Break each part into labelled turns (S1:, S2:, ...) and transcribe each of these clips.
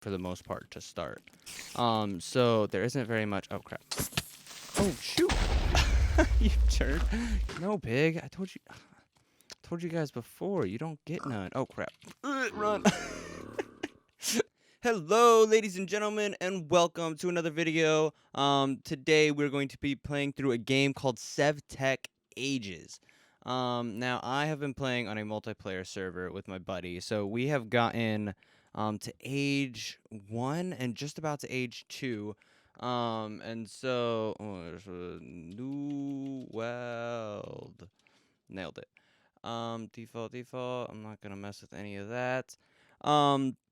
S1: for the most part to start. So there isn't very much. Oh crap! Oh shoot! You turned. No, pig. I told you. Told you guys before. You don't get none. Oh crap! Run! Hello, ladies and gentlemen, and welcome to another video. Today we're going to be playing through a game called SevTech Ages. Now I have been playing on a multiplayer server with my buddy, so we have gotten to age 1 and just about to age 2. And so there's a new world. Nailed it. Default. I'm not gonna mess with any of that.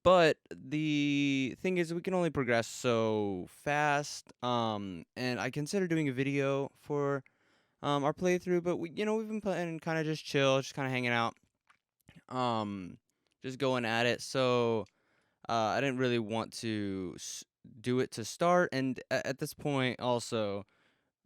S1: But the thing is, we can only progress so fast. And I consider doing a video for our playthrough, but we've been playing kind of just chill, just kind of hanging out, just going at it. So I didn't really want to do it to start, and at this point also.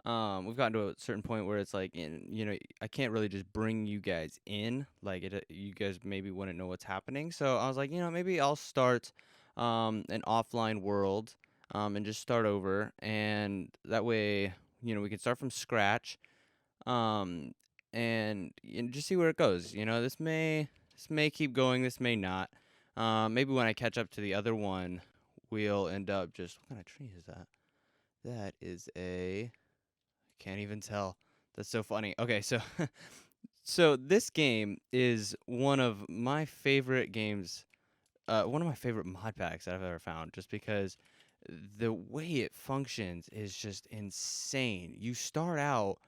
S1: We've gotten to a certain point where it's like, I can't really just bring you guys in, like you guys maybe wouldn't know what's happening. So I was like, maybe I'll start an offline world and just start over, and that way, we can start from scratch, um, and just see where it goes. This may keep going, this may not. Maybe when I catch up to the other one, we'll end up just what kind of tree is that? That is a can't even tell. That's so funny. Okay, so so this game is one of my favorite games, one of my favorite mod packs that I've ever found, just because the way it functions is just insane. You start out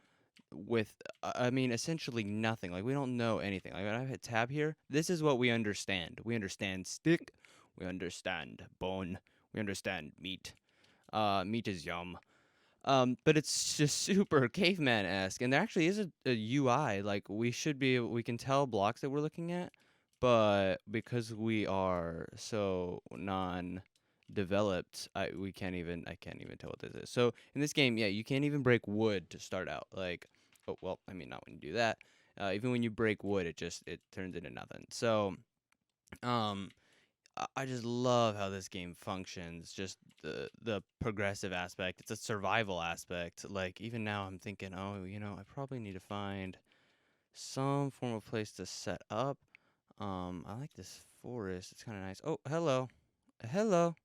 S1: with, I mean, essentially nothing. Like, we don't know anything. Like, when I hit tab here, this is what we understand. We understand stick. We understand bone. We understand meat. Meat is yum. But it's just super caveman-esque, and there actually is a UI. Like, we can tell blocks that we're looking at, but because we are so non-developed, I can't even tell what this is. So in this game, yeah, you can't even break wood to start out. Like, oh well, I mean, not when you do that. Even when you break wood, it turns into nothing. So, um, I just love how this game functions. Just the progressive aspect. It's a survival aspect. Like, even now, I'm thinking, oh, I probably need to find some form of place to set up. I like this forest. It's kind of nice. Oh, hello, hello.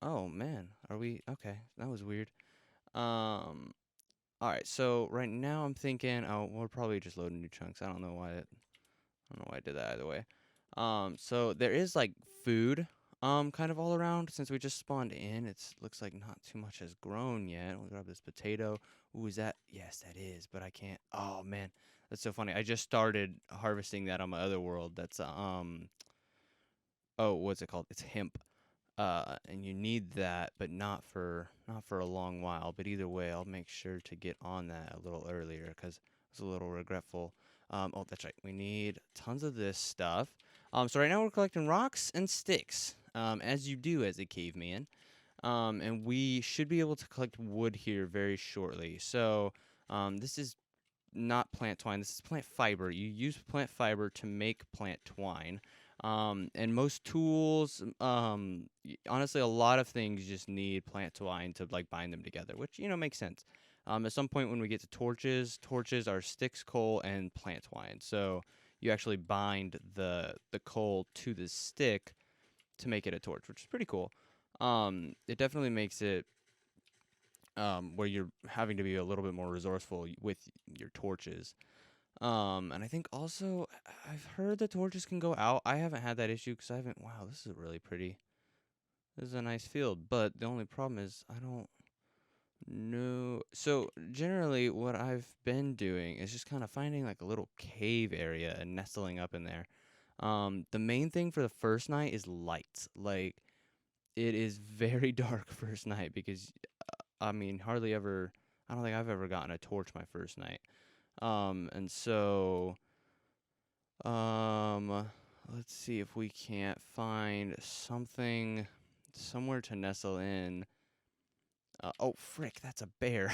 S1: Oh man, are we okay? That was weird. Um, all right. So right now, I'm thinking, oh, we're probably just loading new chunks. I don't know why I did that either way. So there is like food, kind of all around. Since we just spawned in, it looks like not too much has grown yet. We'll grab this potato. Ooh, is that? Yes, that is. But I can't. Oh man, that's so funny. I just started harvesting that on my other world. That's Oh, what's it called? It's hemp. And you need that, but not for a long while. But either way, I'll make sure to get on that a little earlier because I was a little regretful. Oh, that's right. We need tons of this stuff. So right now we're collecting rocks and sticks, as you do as a caveman. And we should be able to collect wood here very shortly. So, this is not plant twine. This is plant fiber. You use plant fiber to make plant twine. And most tools, honestly, a lot of things just need plant twine to like bind them together, which makes sense. At some point when we get to torches are sticks, coal, and plant twine. So you actually bind the coal to the stick to make it a torch, which is pretty cool. It definitely makes it where you're having to be a little bit more resourceful with your torches. And I think also I've heard the torches can go out. I haven't had that issue because I haven't. Wow, this is really pretty. This is a nice field, but the only problem is I don't know. So generally, what I've been doing is just kind of finding like a little cave area and nestling up in there. The main thing for the first night is light. Like, it is very dark first night because I mean, hardly ever. I don't think I've ever gotten a torch my first night. And so, let's see if we can't find something somewhere to nestle in. Oh, frick, that's a bear.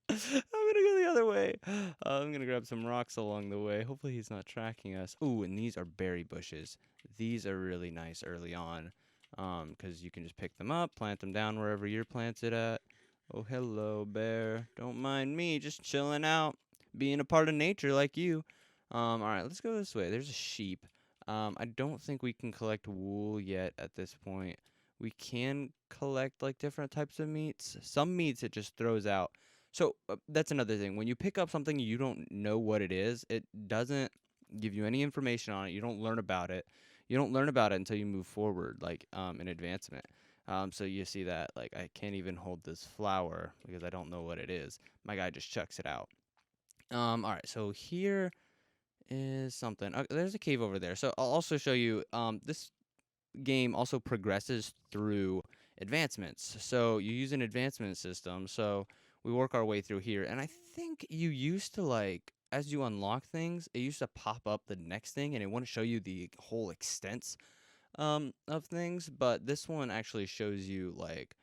S1: I'm gonna gonna go the other way. I'm gonna grab some rocks along the way. Hopefully he's not tracking us. Ooh, and these are berry bushes. These are really nice early on, because you can just pick them up, plant them down wherever you're planted at. Oh, hello, bear. Don't mind me, just chilling out, being a part of nature like you. All right, let's go this way. There's a sheep. I don't think we can collect wool yet at this point. We can collect like different types of meats. Some meats it just throws out. So that's another thing. When you pick up something you don't know what it is, it doesn't give you any information on it. You don't learn about it. You don't learn about it until you move forward, like in advancement. So you see that like I can't even hold this flower because I don't know what it is. My guy just chucks it out. All right. So here is something. There's a cave over there. So I'll also show you. This game also progresses through advancements. So you use an advancement system. So we work our way through here. And I think you used to like, as you unlock things, it used to pop up the next thing and it wouldn't show you the whole extent of things. But this one actually shows you like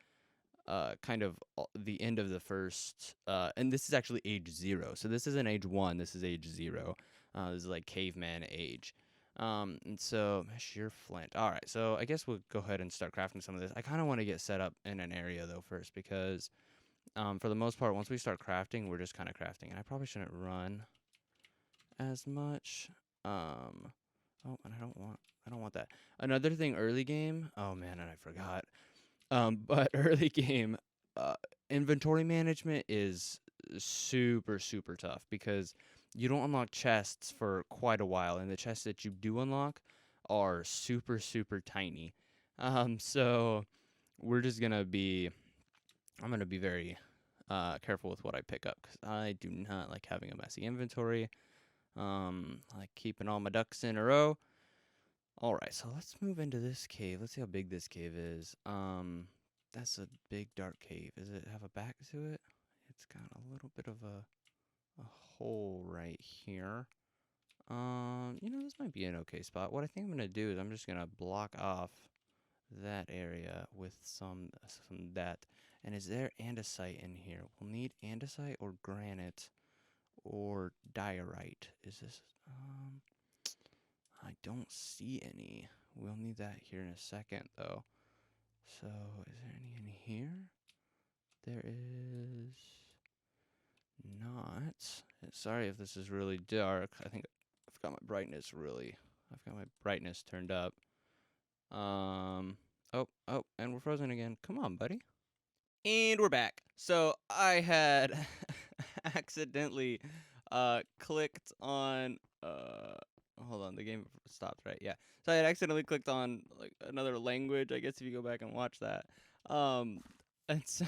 S1: kind of the end of the first, and this is actually age 0. So this isn't age 1, this is age 0. This is like caveman age. And so sheer flint. All right, so I guess we'll go ahead and start crafting some of this. I kind of want to get set up in an area though first because for the most part, once we start crafting, we're just kind of crafting. And I probably shouldn't run as much. Oh, and I don't want that. Another thing, early game. Oh man, and I forgot. But early game, uh, inventory management is super, super tough because you don't unlock chests for quite a while, and the chests that you do unlock are super, super tiny. So we're just gonna be, I'm gonna be very careful with what I pick up because I do not like having a messy inventory. I like keeping all my ducks in a row. All right, so let's move into this cave. Let's see how big this cave is. That's a big dark cave. Does it have a back to it? It's got a little bit of a hole right here. This might be an okay spot. What I think I'm gonna do is I'm just gonna block off that area with some that. And is there andesite in here? We'll need andesite or granite or diorite. Is this I don't see any. We'll need that here in a second, though. So, is there any in here? There is not. Sorry if this is really dark. I think I've got my brightness turned up. Oh, and we're frozen again. Come on, buddy. And we're back. So I had accidentally clicked on hold on, the game stopped, right? Yeah. So I had accidentally clicked on like another language, I guess if you go back and watch that. And so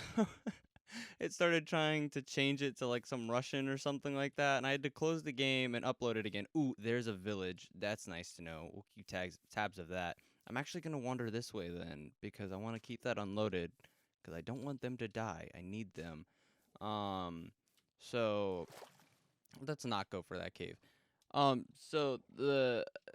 S1: it started trying to change it to like some Russian or something like that, and I had to close the game and upload it again. Ooh, there's a village. That's nice to know. We'll keep tabs of that. I'm actually going to wander this way then because I want to keep that unloaded because I don't want them to die. I need them. So let's not go for that cave. So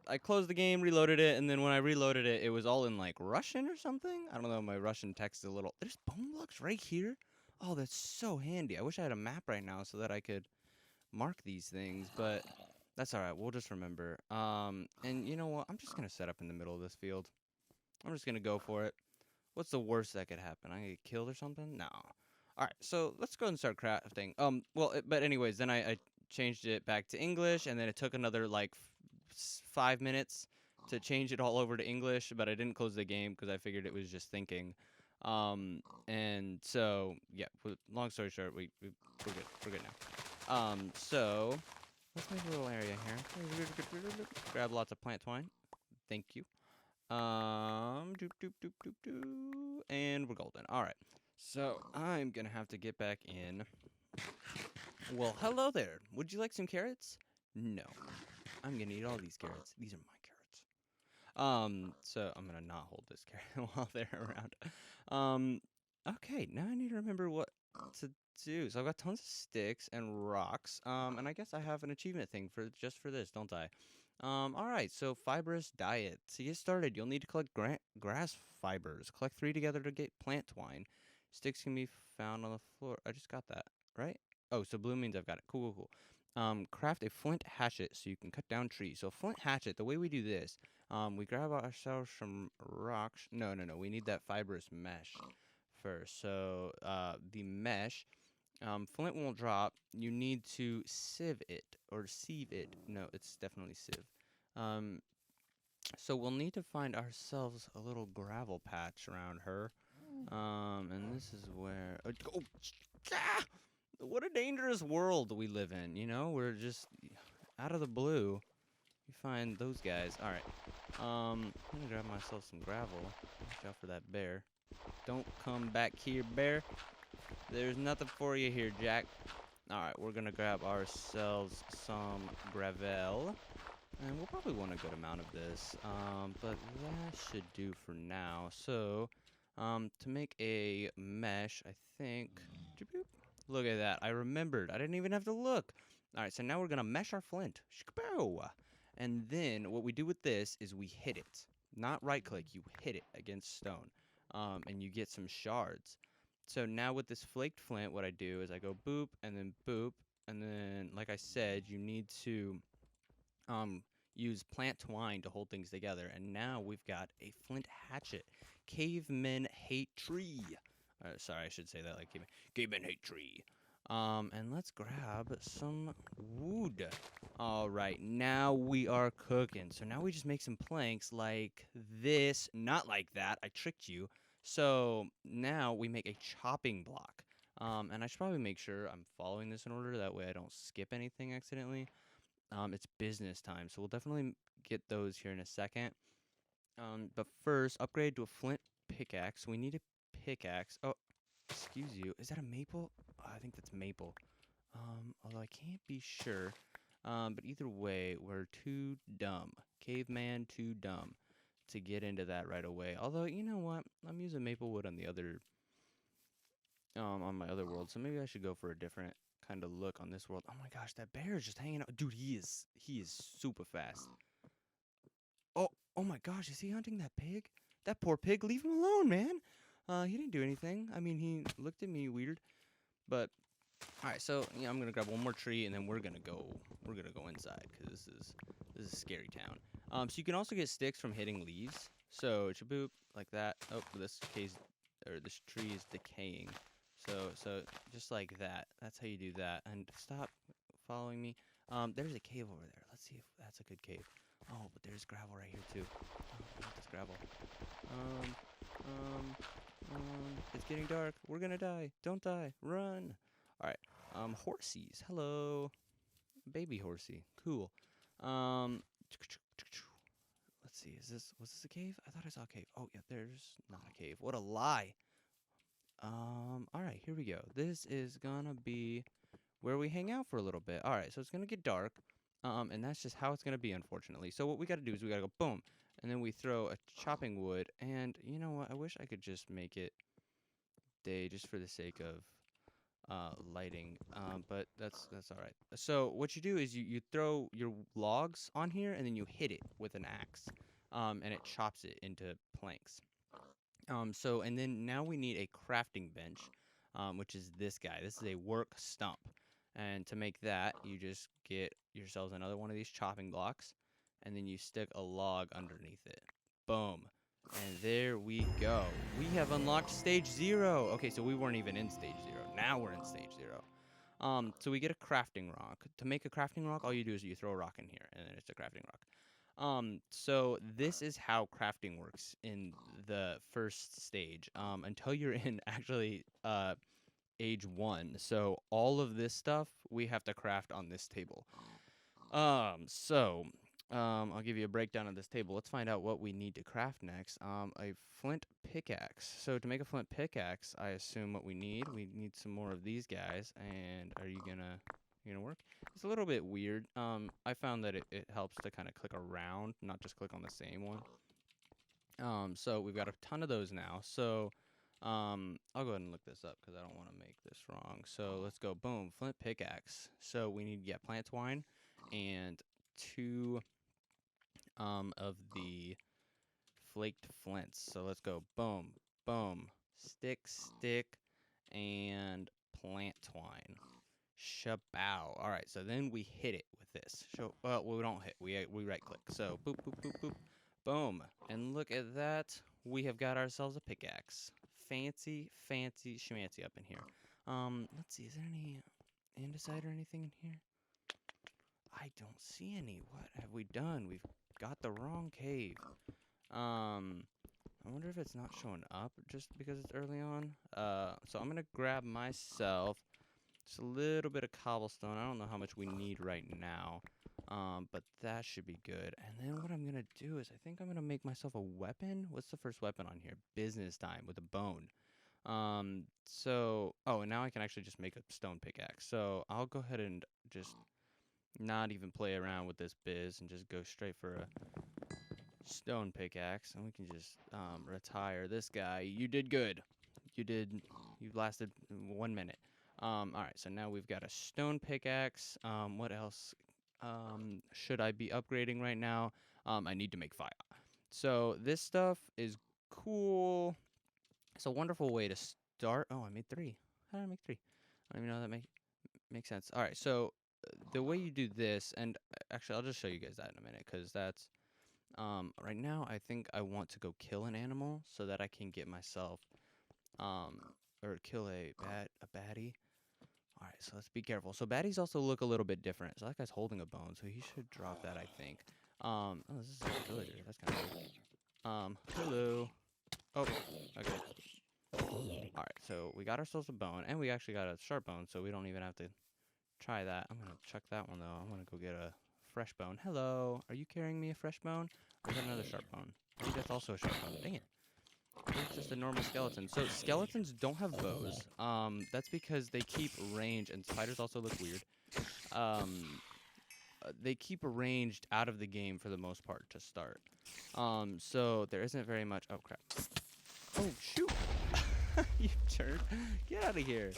S1: I closed the game, reloaded it, and then when I reloaded it, it was all in like Russian or something. I don't know. My Russian text is a little. There's bone blocks right here. Oh, that's so handy. I wish I had a map right now so that I could mark these things, but that's all right. We'll just remember. And you know what? I'm just gonna set up in the middle of this field. I'm just gonna go for it. What's the worst that could happen? I get killed or something? No. All right, so let's go and start crafting. But anyways, then I changed it back to English, and then it took another like 5 minutes to change it all over to English, but I didn't close the game because I figured it was just thinking. And so yeah, long story short, we're good. We're good now. So let's make a little area here. Grab lots of plant twine. Thank you. Doop, doop, doop, doop, doop. And we're golden. All right. So I'm going to have to get back in. Well, hello there. Would you like some carrots? No. I'm going to eat all these carrots. These are my carrots. So I'm going to not hold this carrot while they're around. Okay. Now I need to remember what to do. So I've got tons of sticks and rocks. And I guess I have an achievement thing just for this, don't I? All right, so fibrous diet. To get started, you'll need to collect grass fibers. Collect 3 together to get plant twine. Sticks can be found on the floor. I just got that, right? Oh, so blue means I've got it. Cool, cool, cool. Craft a flint hatchet so you can cut down trees. So flint hatchet, the way we do this, we grab ourselves some rocks. No, no, no. We need that fibrous mesh first. So the mesh, flint won't drop. You need to sieve it or sieve it. No, it's definitely sieve. Um, so we'll need to find ourselves a little gravel patch around her. And this is where. Oh, ah! What a dangerous world we live in. You know, we're just out of the blue. You find those guys. All right. I'm gonna grab myself some gravel. Watch out for that bear. Don't come back here, bear. There's nothing for you here, Jack. All right, we're gonna grab ourselves some gravel. And we'll probably want a good amount of this, but that should do for now. So, to make a mesh, I think, look at that, I remembered, I didn't even have to look. All right, so now we're gonna mesh our flint, and then what we do with this is we hit it, not right click, you hit it against stone, and you get some shards. So now with this flaked flint, what I do is I go boop, and then, like I said, you need to um, use plant twine to hold things together. And now we've got a flint hatchet. Cavemen hate tree. Sorry, I should say that like cavemen. Cavemen hate tree. And let's grab some wood. All right, now we are cooking. So now we just make some planks like this, not like that. I tricked you. So now we make a chopping block. And I should probably make sure I'm following this in order. That way I don't skip anything accidentally. It's business time, so we'll definitely get those here in a second. But first, upgrade to a flint pickaxe. We need a pickaxe. Oh, excuse you. Is that a maple? Oh, I think that's maple. Although I can't be sure. But either way, we're too dumb. Caveman too dumb to get into that right away. Although, you know what? I'm using maple wood on the other on my other world, so maybe I should go for a different kind of look on this world. Oh my gosh, that bear is just hanging out. Dude, he is super fast. Oh, oh my gosh, is he hunting that pig? That poor pig, leave him alone, man. He didn't do anything. I mean, he looked at me weird, but all right. So yeah, I'm gonna grab one more tree, and then we're gonna go inside because this is a scary town. So you can also get sticks from hitting leaves. So shaboop like that. Oh, this case or this tree is decaying. So just like that. That's how you do that. And stop following me. There's a cave over there. Let's see if that's a good cave. Oh, but there's gravel right here too. Oh, I want this gravel. Um, um, it's getting dark. We're gonna die. Don't die. Run. All right. Horsies. Hello, baby horsey. Cool. Um, let's see. Was this a cave? I thought I saw a cave. Oh yeah, there's not a cave. What a lie. All right, here we go. This is gonna be where we hang out for a little bit. All right, so it's gonna get dark, and that's just how it's gonna be, unfortunately. So what we gotta do is we gotta go boom, and then we throw a chopping wood. And you know what? I wish I could just make it day just for the sake of lighting. But that's all right. So what you do is you throw your logs on here, and then you hit it with an axe, and it chops it into planks. So, and then now we need a crafting bench, which is this guy. This is a work stump. And to make that, you just get yourselves another one of these chopping blocks, and then you stick a log underneath it. Boom. And there we go. We have unlocked stage 0. Okay, so we weren't even in stage 0. Now we're in stage 0. So we get a crafting rock. To make a crafting rock, all you do is you throw a rock in here, and then it's a crafting rock. So this is how crafting works in the first stage, until you're in actually, age 1. So all of this stuff we have to craft on this table. So, I'll give you a breakdown of this table. Let's find out what we need to craft next. A flint pickaxe. So to make a flint pickaxe, I assume what we need some more of these guys. And are you gonna work? It's a little bit weird. I found that it helps to kind of click around, not just click on the same one. So we've got a ton of those now. So, I'll go ahead and look this up because I don't want to make this wrong. So let's go. Boom, flint pickaxe. So we need plant twine and 2 of the flaked flints. So let's go. Boom, boom, stick, and plant twine. Shabow. All right, so then we hit it with this. Well, we don't hit. We right click. So boop boop boop boop. Boom. And look at that. We have got ourselves a pickaxe. Fancy, fancy schmancy up in here. Let's see. Is there any andesite or anything in here? I don't see any. What have we done? We've got the wrong cave. I wonder if it's not showing up just because it's early on. So I'm gonna grab myself just a little bit of cobblestone. I don't know how much we need right now, but that should be good. And then what I'm gonna do is I think I'm gonna make myself a weapon. What's the first weapon on here? Business time with a bone. Oh, and now I can actually just make a stone pickaxe. So I'll go ahead and just not even play around with this biz and just go straight for a stone pickaxe, and we can just retire this guy. You did good. You lasted 1 minute. All right, so now we've got a stone pickaxe. What else should I be upgrading right now? I need to make fire. So this stuff is cool. It's a wonderful way to start. Oh, I made 3. How did I make 3? I don't even know that makes sense. All right, so the way you do this, and actually I'll just show you guys that in a minute, because that's right now I think I want to go kill an animal so that I can get myself or kill a baddie. All right, so let's be careful. So baddies also look a little bit different. So that guy's holding a bone, so he should drop that, I think. Oh, this is a villager. That's kind of cool. Hello. Oh, okay. All right, so we got ourselves a bone, and we actually got a sharp bone, so we don't even have to try that. I'm gonna chuck that one though. I'm gonna go get a fresh bone. Hello, are you carrying me a fresh bone? Or is that another sharp bone? I think that's also a sharp bone. Dang it. It's just a normal skeleton. So skeletons don't have bows. That's because they keep range, and spiders also look weird. They keep ranged out of the game for the most part to start. So there isn't very much. Oh crap! Oh shoot! You turned. Get out of here.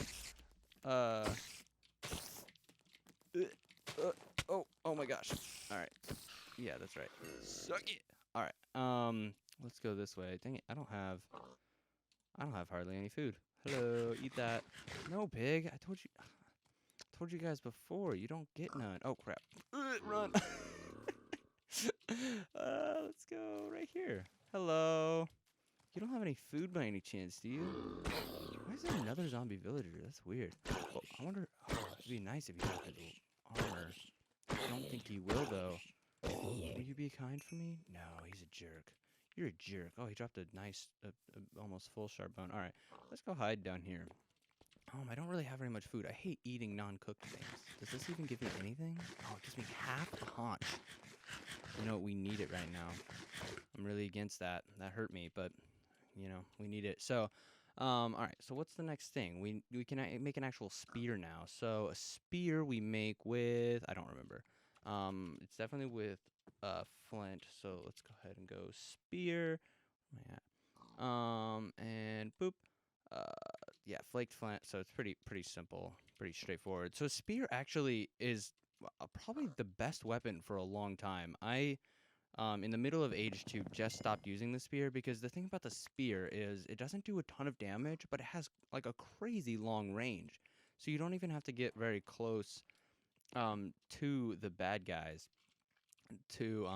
S1: Oh my gosh. All right. Yeah, that's right. Suck it. All right. Let's go this way. Dang it. I don't have hardly any food. Hello, eat that. No, pig. I told you guys before. You don't get none. Oh crap. Run. Let's go right here. Hello. You don't have any food by any chance, do you? Why is there another zombie villager? That's weird. Oh, I wonder. Oh, it'd be nice if you had his armor. I don't think he will, though. Will you be kind for me? No, he's a jerk. You're a jerk. Oh, he dropped a nice, almost full sharp bone. All right, let's go hide down here. I don't really have very much food. I hate eating non-cooked things. Does this even give me anything? Oh, it gives me half a haunch. You know, we need it right now. I'm really against that. That hurt me, but, you know, we need it. So, all right, so what's the next thing? We can make an actual spear now. So a spear we make with, I don't remember. It's definitely with flint. So let's go ahead and go spear. And boop. Yeah, flaked flint. So it's pretty simple, pretty straightforward. So a spear actually is probably the best weapon for a long time. I in the middle of Age 2, just stopped using the spear because the thing about the spear is it doesn't do a ton of damage, but it has like a crazy long range. So you don't even have to get very close to the bad guys to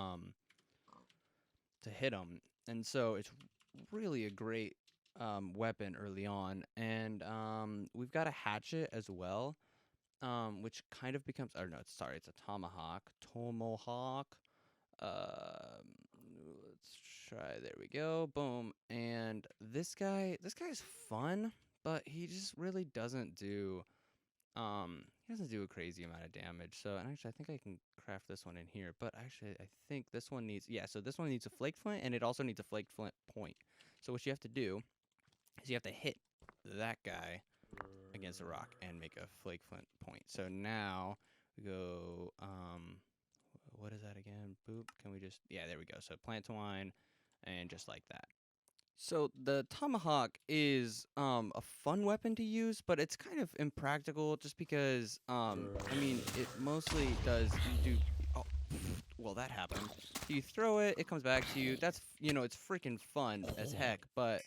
S1: hit them. And so it's really a great weapon early on. And we've got a hatchet as well, which kind of becomes, or no, sorry, it's a tomahawk. Tomahawk. Let's try. There we go. Boom. And this guy's fun, but he just really doesn't do he doesn't do a crazy amount of damage. So, and actually I think I can craft this one in here, but actually I think this one needs, yeah, so this one needs a flake flint, and it also needs a flake flint point. So what you have to do is you have to hit that guy against a rock and make a flake flint point. So now we go what is that again? Boop. Can we just, yeah, there we go. So plant twine, and just like that. So the tomahawk is a fun weapon to use, but it's kind of impractical just because I mean it mostly does you do. Oh, well that happened. You throw it, it comes back to you. That's, you know, it's freaking fun as heck, but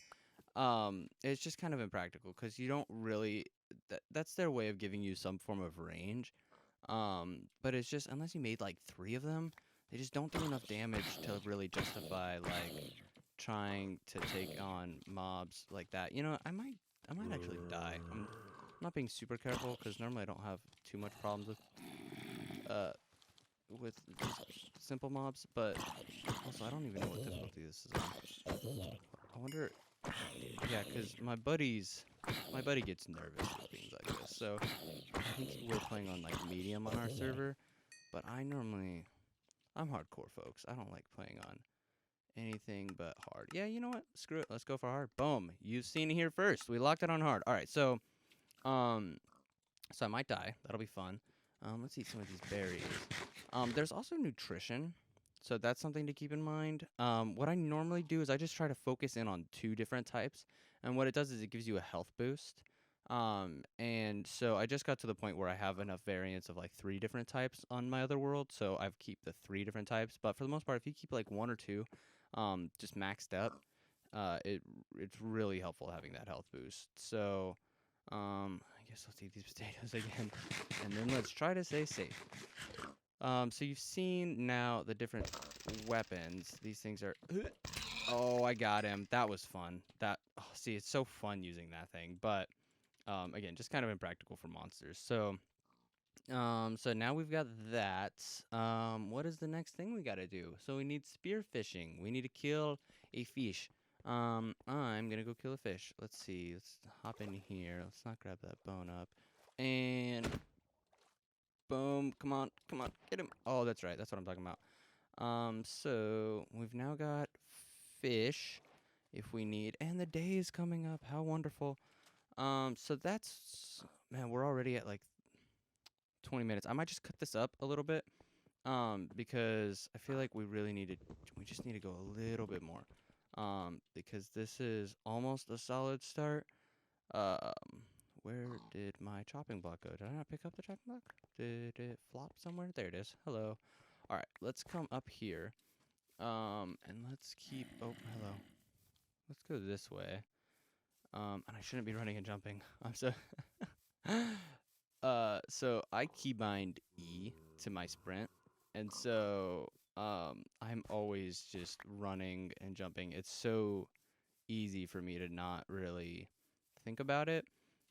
S1: It's just kind of impractical because you don't really. That's their way of giving you some form of range. But it's just unless you made like three of them, they just don't do enough damage to really justify like trying to take on mobs like that. You know, I might actually die. I'm not being super careful because normally I don't have too much problems uh with just simple mobs, but also I don't even know what difficulty this is on. I wonder, yeah, because my buddy gets nervous with things like this. So I think we're playing on like medium on our server, but I'm hardcore, folks. I don't like playing on anything but hard. Yeah, you know what? Screw it. Let's go for hard. Boom. You've seen it here first. We locked it on hard. All right. Um, so I might die. That'll be fun. Let's eat some of these berries. There's also nutrition, so that's something to keep in mind. What I normally do is I just try to focus in on two different types, and what it does is it gives you a health boost. And so I just got to the point where I have enough variants of like three different types on my other world, so I've keep the three different types. But for the most part, if you keep like one or two, just maxed up, it's really helpful having that health boost. So, I guess let's eat these potatoes again, and then let's try to stay safe. So you've seen now the different weapons. These things are. Oh, I got him. That was fun. See, it's so fun using that thing, but again, just kind of impractical for monsters. So now we've got that. What is the next thing we got to do? So we need spearfishing. We need to kill a fish. I'm gonna go kill a fish. Let's see. Let's hop in here. Let's not grab that bone up. And boom. Come on. Come on. Get him. Oh, that's right. That's what I'm talking about. So we've now got fish if we need, and the day is coming up. How wonderful. So that's, man, we're already at like 20 minutes. I might just cut this up a little bit. Because I feel like we just need to go a little bit more. Because this is almost a solid start. Where did my chopping block go? Did I not pick up the chopping block? Did it flop somewhere? There it is. Hello. All right, let's come up here. And let's keep. Oh, hello. Let's go this way. And I shouldn't be running and jumping. I'm so. So I keybind E to my sprint, and so I'm always just running and jumping. It's so easy for me to not really think about it.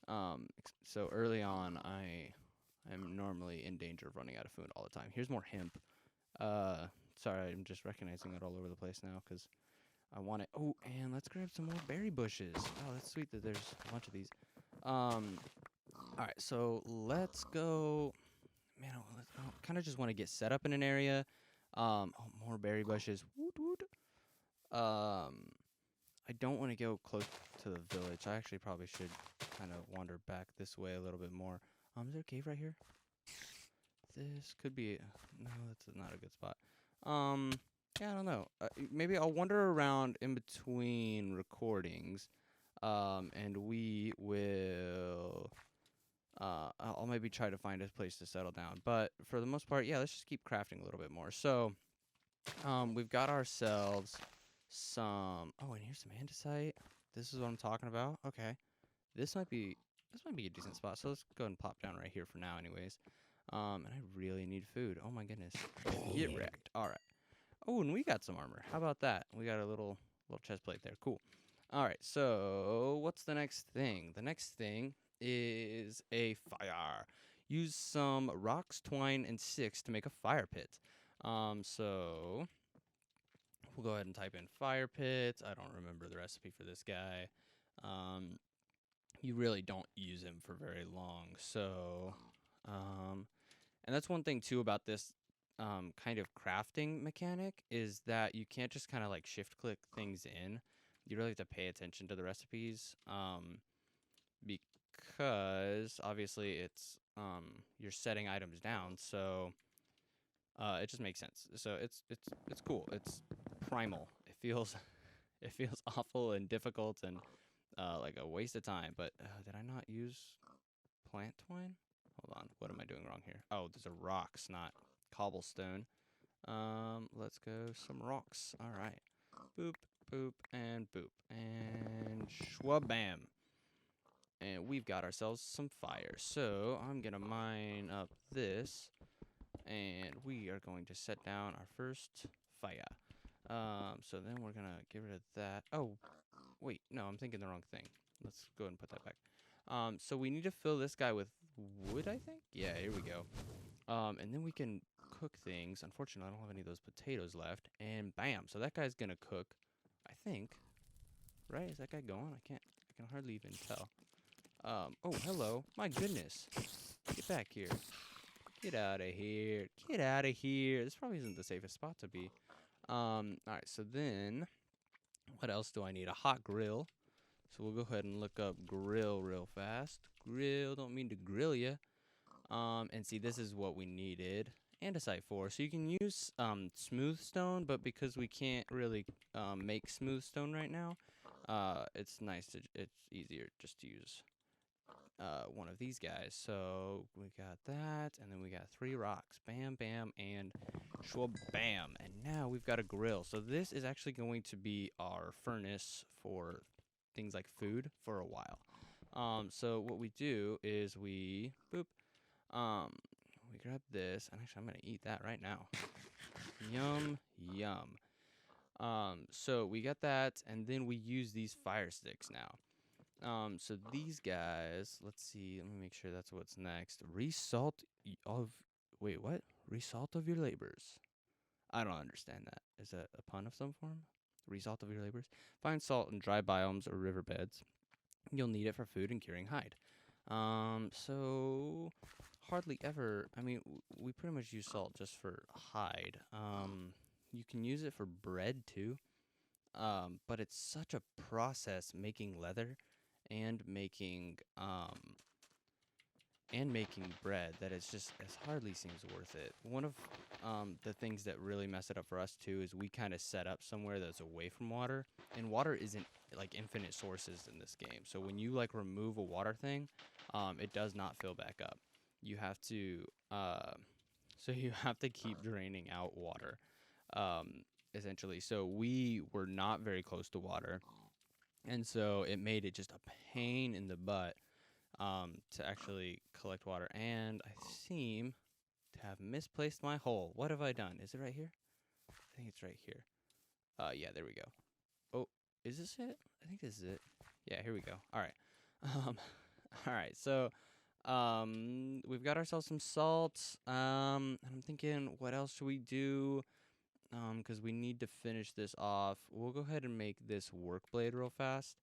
S1: So early on, I am normally in danger of running out of food all the time. Here's more hemp. Sorry, I'm just recognizing it all over the place now because I want it. Oh, and let's grab some more berry bushes. Oh, that's sweet that there's a bunch of these. All right, so let's go. Man, I kind of just want to get set up in an area. Oh, more berry bushes. Woot woot. I don't want to go close to the village. I actually probably should kind of wander back this way a little bit more. Is there a cave right here? This could be. No, that's not a good spot. Yeah, I don't know. Maybe I'll wander around in between recordings. And we will. I'll maybe try to find a place to settle down. But for the most part, yeah, let's just keep crafting a little bit more. So, we've got ourselves some. Oh, and here's some andesite. This is what I'm talking about. Okay, this might be a decent spot. So let's go ahead and plop down right here for now, anyways. And I really need food. Oh my goodness, get wrecked. All right. Oh, and we got some armor. How about that? We got a little chest plate there. Cool. All right. So what's the next thing? The next thing is a fire. Use some rocks, twine, and sticks to make a fire pit. So we'll go ahead and type in fire pit. I don't remember the recipe for this guy. You really don't use him for very long. So, and that's one thing too about this kind of crafting mechanic is that you can't just kind of like shift click things in. You really have to pay attention to the recipes. Because obviously it's you're setting items down, so it just makes sense. So it's cool. It's primal. It feels it feels awful and difficult and like a waste of time. But did I not use plant twine? Hold on. What am I doing wrong here? Oh, these are rocks, not cobblestone. Let's go some rocks. All right. Boop, boop, and boop. And and shwabam. And we've got ourselves some fire. So I'm going to mine up this. And we are going to set down our first fire. So then we're going to get rid of that. Oh, wait. No, I'm thinking the wrong thing. Let's go ahead and put that back. So we need to fill this guy with wood, I think? Yeah, here we go. And then we can cook things. Unfortunately, I don't have any of those potatoes left. And bam. So that guy's going to cook, I think. Right? Is that guy going? I can hardly even tell. Oh, hello. My goodness. Get back here. Get out of here. Get out of here. This probably isn't the safest spot to be. Alright, so then, what else do I need? A hot grill. So we'll go ahead and look up grill real fast. Grill, don't mean to grill ya. And see, this is what we needed. Andesite for. So you can use, smooth stone, but because we can't really, make smooth stone right now, it's easier just to use one of these guys. So we got that, and then we got 3 rocks. Bam, bam, and bam. And now we've got a grill. So this is actually going to be our furnace for things like food for a while. So what we do is we grab this, and actually I'm gonna eat that right now. Yum, yum. So we got that, and then we use these fire sticks now. So these guys, let's see, let me make sure that's what's next. Wait, what? Result of your labors. I don't understand that. Is that a pun of some form? Result of your labors? Find salt in dry biomes or riverbeds. You'll need it for food and curing hide. So hardly ever, I mean, we pretty much use salt just for hide. You can use it for bread too. But it's such a process making leather and making bread that it hardly seems worth it. One of the things that really mess it up for us too is we kind of set up somewhere that's away from water, and water isn't like infinite sources in this game. So when you like remove a water thing, it does not fill back up. You have to keep draining out water, essentially. So we were not very close to water. And so it made it just a pain in the butt to actually collect water. And I seem to have misplaced my hole. What have I done? Is it right here? I think it's right here. Yeah, there we go. Oh, is this it? I think this is it. Yeah, here we go. All right. All right. So, we've got ourselves some salt. And I'm thinking, what else should we do? Because we need to finish this off. We'll go ahead and make this work blade real fast,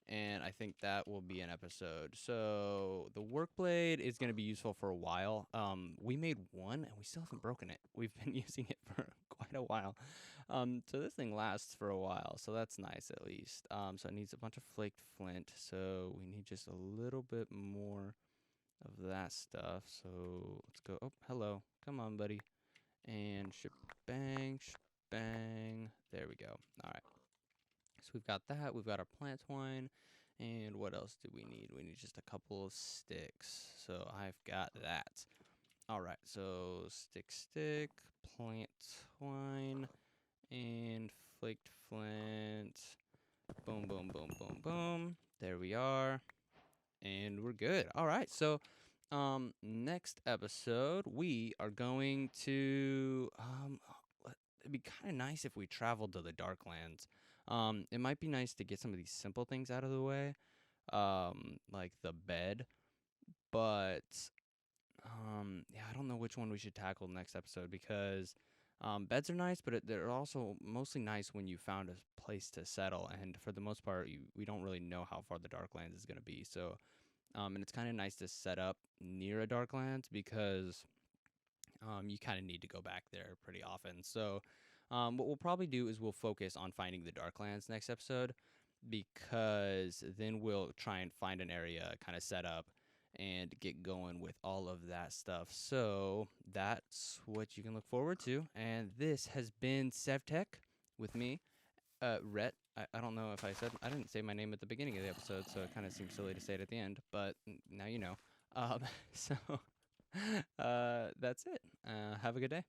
S1: and I think that will be an episode. So the work blade is going to be useful for a while. We made one, and we still haven't broken it. We've been using it for quite a while. So this thing lasts for a while, so that's nice at least. So it needs a bunch of flaked flint, so we need just a little bit more of that stuff. So let's go. Oh, hello. Come on, buddy. And shebang, shebang. There we go. All right. So we've got that. We've got our plant twine. And what else do we need? We need just a couple of sticks. So I've got that. All right. So stick, plant twine, and flaked flint. Boom, boom, boom, boom, boom. There we are. And we're good. All right. So next episode, we are going to, it'd be kind of nice if we traveled to the Darklands. It might be nice to get some of these simple things out of the way, like the bed, but, yeah, I don't know which one we should tackle next episode because, beds are nice, but they're also mostly nice when you found a place to settle, and for the most part, we don't really know how far the Darklands is going to be, so, and it's kind of nice to set up near a Darklands because you kind of need to go back there pretty often. So what we'll probably do is we'll focus on finding the Darklands next episode because then we'll try and find an area, kind of set up, and get going with all of that stuff. So that's what you can look forward to. And this has been SevTech with me, Rhett. I don't know if I didn't say my name at the beginning of the episode, so it kind of seems silly to say it at the end, but now you know. So that's it. Have a good day.